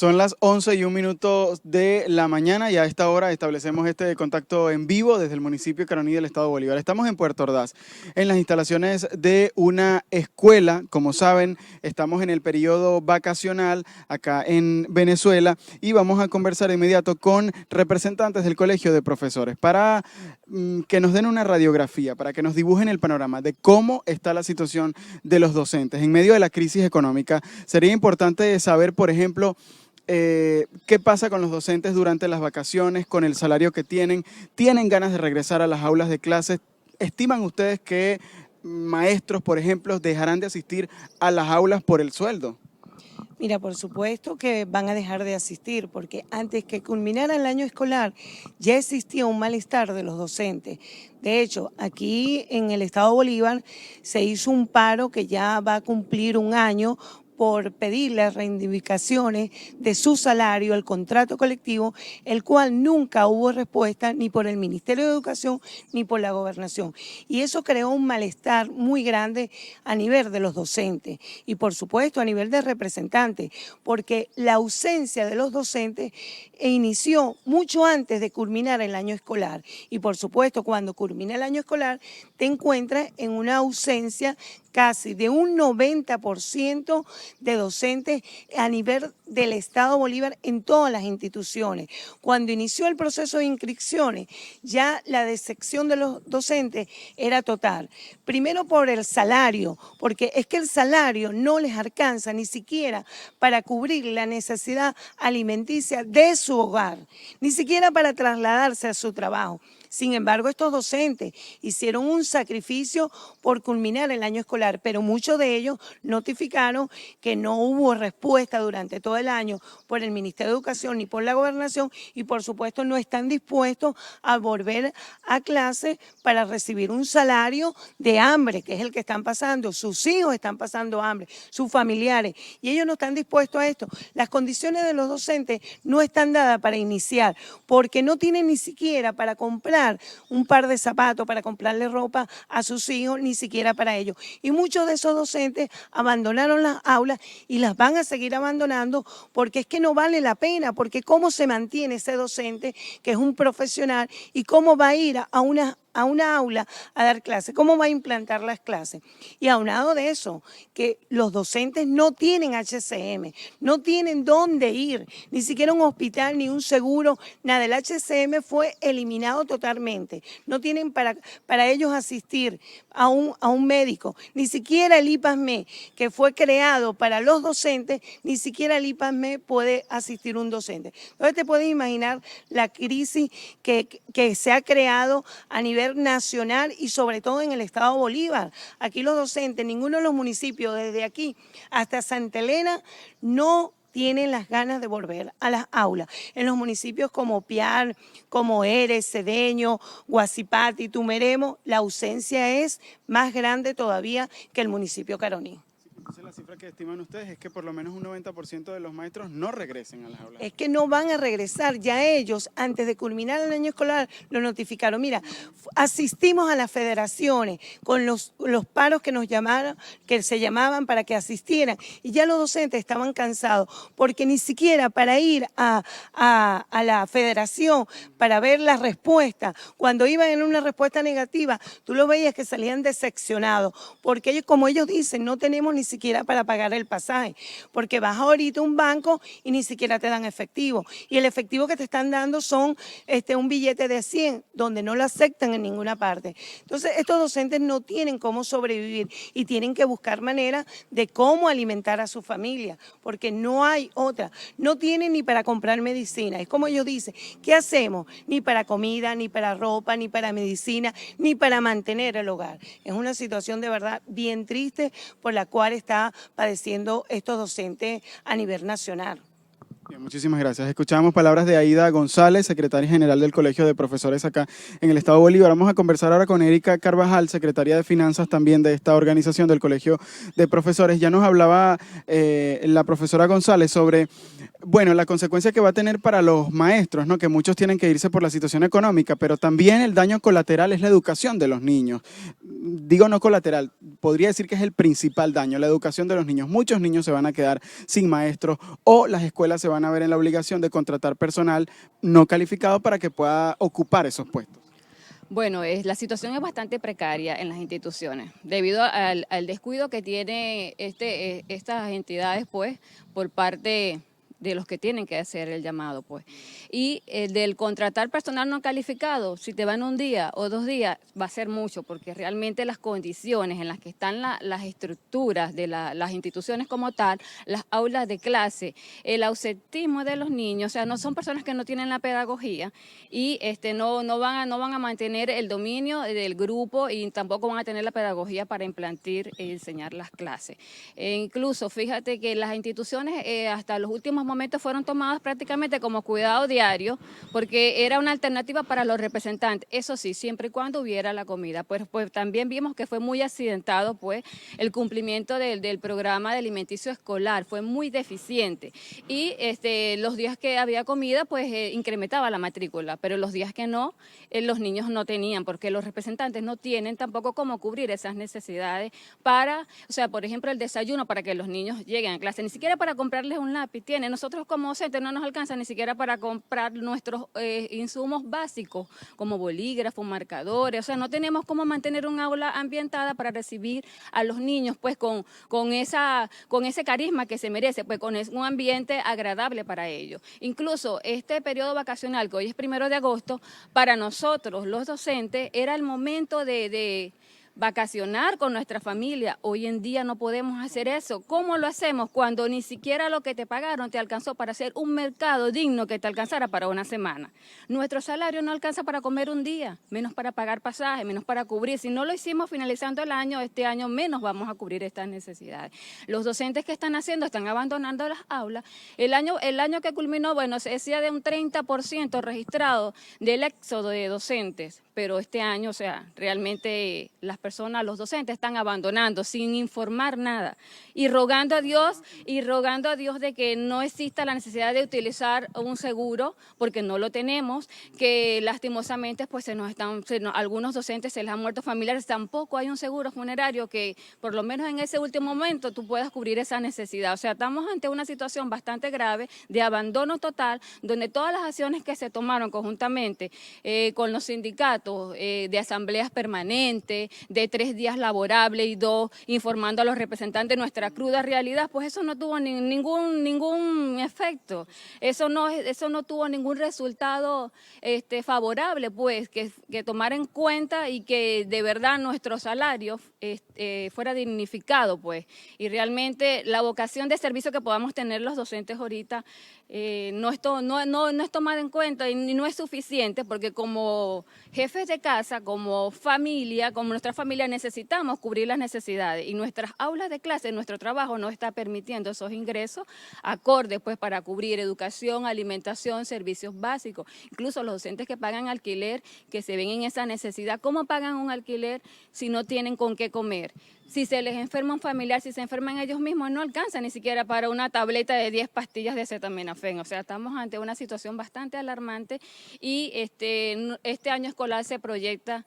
Son las 11:01 de la mañana y a esta hora establecemos este contacto en vivo desde el municipio de Caroní del estado de Bolívar. Estamos en Puerto Ordaz, en las instalaciones de una escuela. Como saben, estamos en el periodo vacacional acá en Venezuela y vamos a conversar de inmediato con representantes del Colegio de Profesores para que nos den una radiografía, para que nos dibujen el panorama de cómo está la situación de los docentes. En medio de la crisis económica, sería importante saber, por ejemplo, ¿qué pasa con los docentes durante las vacaciones, con el salario que tienen? ¿Tienen ganas de regresar a las aulas de clases? ¿Estiman ustedes que maestros, por ejemplo, dejarán de asistir a las aulas por el sueldo? Mira, por supuesto que van a dejar de asistir, porque antes que culminara el año escolar ya existía un malestar de los docentes. De hecho, aquí en el estado Bolívar se hizo un paro que ya va a cumplir un año por pedir las reivindicaciones de su salario, el contrato colectivo, el cual nunca hubo respuesta ni por el Ministerio de Educación ni por la Gobernación. Y eso creó un malestar muy grande a nivel de los docentes y por supuesto a nivel de representantes, porque la ausencia de los docentes inició mucho antes de culminar el año escolar. Y por supuesto, cuando culmina el año escolar, te encuentras en una ausencia casi de un 90% de docentes a nivel del estado Bolívar en todas las instituciones. Cuando inició el proceso de inscripciones, ya la deserción de los docentes era total. Primero por el salario, porque es que el salario no les alcanza ni siquiera para cubrir la necesidad alimenticia de su hogar, ni siquiera para trasladarse a su trabajo. Sin embargo, estos docentes hicieron un sacrificio por culminar el año escolar, pero muchos de ellos notificaron que no hubo respuesta durante todo el año por el Ministerio de Educación ni por la Gobernación y por supuesto no están dispuestos a volver a clase para recibir un salario de hambre, que es el que están pasando. Sus hijos están pasando hambre, sus familiares, y ellos no están dispuestos a esto. Las condiciones de los docentes no están dadas para iniciar, porque no tienen ni siquiera para comprar un par de zapatos, para comprarle ropa a sus hijos, ni siquiera para ellos. Y muchos de esos docentes abandonaron las aulas y las van a seguir abandonando porque es que no vale la pena, porque cómo se mantiene ese docente que es un profesional y cómo va a ir a una aula a dar clases, cómo va a implantar las clases. Y aunado de eso, que los docentes no tienen HCM, no tienen dónde ir, ni siquiera un hospital, ni un seguro, nada. El HCM fue eliminado totalmente. No tienen para ellos asistir a un médico, ni siquiera el IPASME, que fue creado para los docentes, ni siquiera el IPASME puede asistir un docente. Entonces te puedes imaginar la crisis que se ha creado a nivel nacional y sobre todo en el estado Bolívar. Aquí los docentes, ninguno de los municipios, desde aquí hasta Santa Elena, no tienen las ganas de volver a las aulas. En los municipios como Piar, como Eres, Cedeño, Guasipati, Tumeremo, la ausencia es más grande todavía que el municipio Caroní. Entonces la cifra que estiman ustedes es que por lo menos un 90% de los maestros no regresen a las aulas. Es que no van a regresar, ya ellos antes de culminar el año escolar lo notificaron. Mira, asistimos a las federaciones con los paros que nos llamaron, que se llamaban para que asistieran y ya los docentes estaban cansados porque ni siquiera para ir a la federación para ver la respuesta, cuando iban en una respuesta negativa, tú lo veías que salían decepcionados porque ellos, como ellos dicen, no tenemos ni siquiera para pagar el pasaje, porque vas ahorita a un banco y ni siquiera te dan efectivo, y el efectivo que te están dando son un billete de 100, donde no lo aceptan en ninguna parte. Entonces, estos docentes no tienen cómo sobrevivir y tienen que buscar maneras de cómo alimentar a su familia, porque no hay otra. No tienen ni para comprar medicina. Es como ellos dicen, ¿qué hacemos? Ni para comida, ni para ropa, ni para medicina, ni para mantener el hogar. Es una situación de verdad bien triste por la cual está padeciendo estos docentes a nivel nacional. Bien, muchísimas gracias. Escuchamos palabras de Aida González, secretaria general del Colegio de Profesores acá en el estado de Bolívar. Vamos a conversar ahora con Erika Carvajal, secretaria de Finanzas también de esta organización del Colegio de Profesores. Ya nos hablaba la profesora González sobre, bueno, la consecuencia que va a tener para los maestros, ¿no? Que muchos tienen que irse por la situación económica, pero también el daño colateral es la educación de los niños. digo no colateral, podría decir que es el principal daño, la educación de los niños. Muchos niños se van a quedar sin maestros o las escuelas se van a ver en la obligación de contratar personal no calificado para que pueda ocupar esos puestos. Bueno, la situación es bastante precaria en las instituciones, debido al descuido que tiene estas entidades, pues, por parte de los que tienen que hacer el llamado, pues. Y del contratar personal no calificado, si te van un día o 2 días, va a ser mucho, porque realmente las condiciones en las que están las estructuras de las instituciones como tal, las aulas de clase, el ausentismo de los niños, o sea, no son personas que no tienen la pedagogía y no van a mantener el dominio del grupo y tampoco van a tener la pedagogía para implantar y enseñar las clases. Incluso, fíjate que las instituciones hasta los últimos momentos fueron tomadas prácticamente como cuidado diario, porque era una alternativa para los representantes, eso sí, siempre y cuando hubiera la comida. Pues también vimos que fue muy accidentado, pues, el cumplimiento del programa de alimenticio escolar, fue muy deficiente, y los días que había comida, pues, incrementaba la matrícula, pero los días que no, los niños no tenían, porque los representantes no tienen tampoco cómo cubrir esas necesidades para, o sea, por ejemplo, el desayuno para que los niños lleguen a clase, ni siquiera para comprarles un lápiz tienen. Nosotros como docentes no nos alcanza ni siquiera para comprar nuestros insumos básicos, como bolígrafos, marcadores, o sea, no tenemos cómo mantener un aula ambientada para recibir a los niños, pues, con ese carisma que se merece, pues, con un ambiente agradable para ellos. Incluso este periodo vacacional, que hoy es 1 de agosto, para nosotros, los docentes, era el momento de vacacionar con nuestra familia. Hoy en día no podemos hacer eso. ¿Cómo lo hacemos cuando ni siquiera lo que te pagaron te alcanzó para hacer un mercado digno que te alcanzara para una semana? Nuestro salario no alcanza para comer un día, menos para pagar pasaje, menos para cubrir. Si no lo hicimos finalizando el año, este año menos vamos a cubrir estas necesidades. Los docentes que están haciendo, están abandonando las aulas. El año que culminó, bueno, se decía de un 30% registrado del éxodo de docentes, pero este año, o sea, realmente las personas, los docentes están abandonando sin informar nada y rogando a Dios de que no exista la necesidad de utilizar un seguro porque no lo tenemos, que lastimosamente pues algunos docentes se les han muerto familiares, tampoco hay un seguro funerario que por lo menos en ese último momento tú puedas cubrir esa necesidad. O sea, estamos ante una situación bastante grave de abandono total, donde todas las acciones que se tomaron conjuntamente con los sindicatos, de asambleas permanentes, de 3 días laborables y 2 informando a los representantes de nuestra cruda realidad, pues eso no tuvo ningún efecto, eso no tuvo ningún resultado favorable, pues, que tomar en cuenta y que de verdad nuestro salario fuera dignificado, pues, y realmente la vocación de servicio que podamos tener los docentes ahorita no es tomada en cuenta y no es suficiente, porque como jefes de casa, como familia, como nuestra familia, necesitamos cubrir las necesidades y nuestras aulas de clase, nuestro trabajo no está permitiendo esos ingresos acordes, pues, para cubrir educación, alimentación, servicios básicos. Incluso los docentes que pagan alquiler, que se ven en esa necesidad, ¿cómo pagan un alquiler si no tienen con qué comer? Si se les enferma un familiar, si se enferman ellos mismos, no alcanza ni siquiera para una tableta de 10 pastillas de acetaminofén. O sea, estamos ante una situación bastante alarmante y este año escolar se proyecta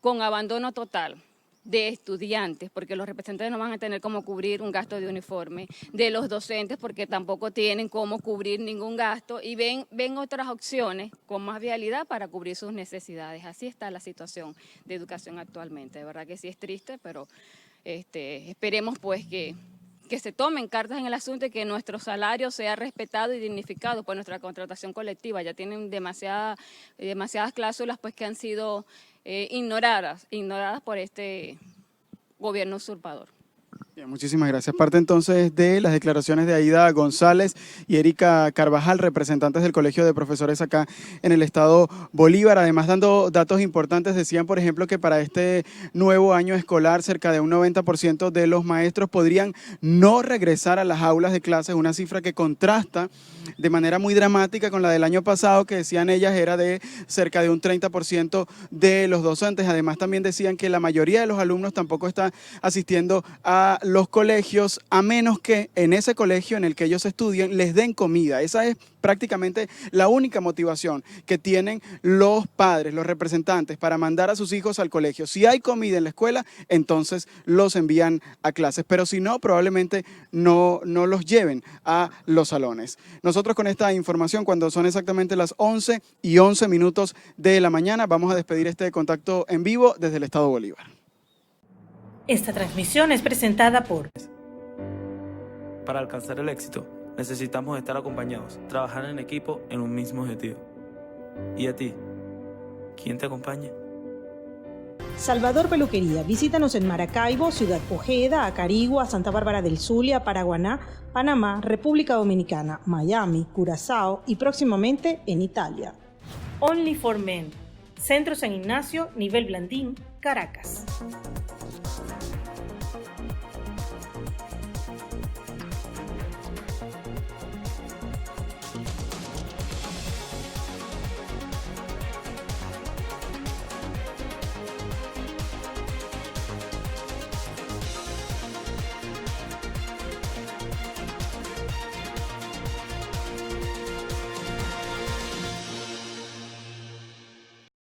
con abandono total de estudiantes, porque los representantes no van a tener cómo cubrir un gasto de uniforme, de los docentes, porque tampoco tienen cómo cubrir ningún gasto, y ven otras opciones con más vialidad para cubrir sus necesidades. Así está la situación de educación actualmente. De verdad que sí es triste, pero esperemos pues que se tomen cartas en el asunto y que nuestro salario sea respetado y dignificado por nuestra contratación colectiva. Ya tienen demasiadas cláusulas pues que han sido ignoradas por este gobierno usurpador. Bien, muchísimas gracias. Parte entonces de las declaraciones de Aida González y Erika Carvajal, representantes del Colegio de Profesores acá en el estado Bolívar. Además, dando datos importantes, decían, por ejemplo, que para este nuevo año escolar cerca de un 90% de los maestros podrían no regresar a las aulas de clases, una cifra que contrasta de manera muy dramática con la del año pasado, que decían ellas era de cerca de un 30% de los docentes. Además, también decían que la mayoría de los alumnos tampoco está asistiendo a los colegios a menos que en ese colegio en el que ellos estudian les den comida. Esa es prácticamente la única motivación que tienen los padres, los representantes, para mandar a sus hijos al colegio. Si hay comida en la escuela, entonces los envían a clases, pero si no, probablemente no los lleven a los salones. Nosotros con esta información, cuando son exactamente las 11:11 de la mañana, vamos a despedir este contacto en vivo desde el Estado Bolívar. Esta transmisión es presentada por... Para alcanzar el éxito, necesitamos estar acompañados, trabajar en equipo en un mismo objetivo. ¿Y a ti? ¿Quién te acompaña? Salvador Peluquería. Visítanos en Maracaibo, Ciudad Ojeda, Acarigua, Santa Bárbara del Zulia, Paraguaná, Panamá, República Dominicana, Miami, Curazao y próximamente en Italia. Only for Men. Centro San Ignacio, Nivel Blandín, Caracas.